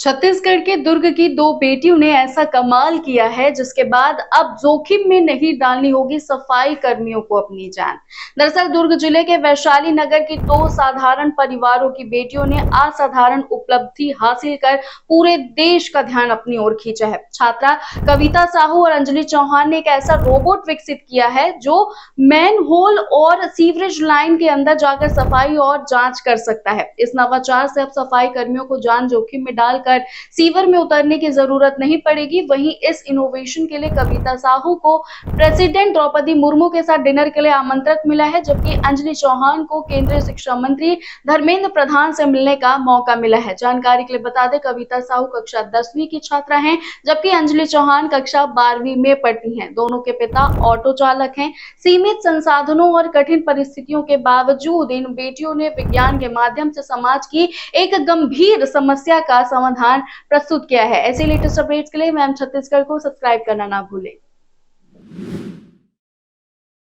छत्तीसगढ़ के दुर्ग की दो बेटियों ने ऐसा कमाल किया है जिसके बाद अब जोखिम में नहीं डालनी होगी सफाई कर्मियों को अपनी जान। दरअसल दुर्ग जिले के वैशाली नगर की दो साधारण परिवारों की बेटियों ने असाधारण उपलब्धि हासिल कर पूरे देश का ध्यान अपनी ओर खींचा है। छात्रा कविता साहू और अंजलि चौहान ने एक ऐसा रोबोट विकसित किया है जो मैन होल और सीवरेज लाइन के अंदर जाकर सफाई और जांच कर सकता है। इस नवाचार से अब सफाई कर्मियों को जान जोखिम में डालकर सीवर में उतरने की जरूरत नहीं पड़ेगी। वहीं इस इनोवेशन के लिए कविता साहू को प्रेसिडेंट द्रौपदी मुर्मू के साथ डिनर के लिए आमंत्रण मिला है, जबकि अंजलि चौहान को केंद्रीय शिक्षा मंत्री धर्मेंद्र प्रधान से मिलने का मौका मिला है। जानकारी के लिए बता दें, कविता साहू कक्षा 10वीं की छात्रा हैं, जबकि अंजलि चौहान कक्षा 12वीं में पढ़ती हैं। दोनों के पिता ऑटो चालक हैं। सीमित संसाधनों और कठिन परिस्थितियों के बावजूद इन बेटियों ने विज्ञान के माध्यम से समाज की एक गंभीर समस्या का समाधान प्रस्तुत किया है। ऐसे लेटेस्ट अपडेट्स के लिए मैम छत्तीसगढ़ को सब्सक्राइब करना ना भूलें।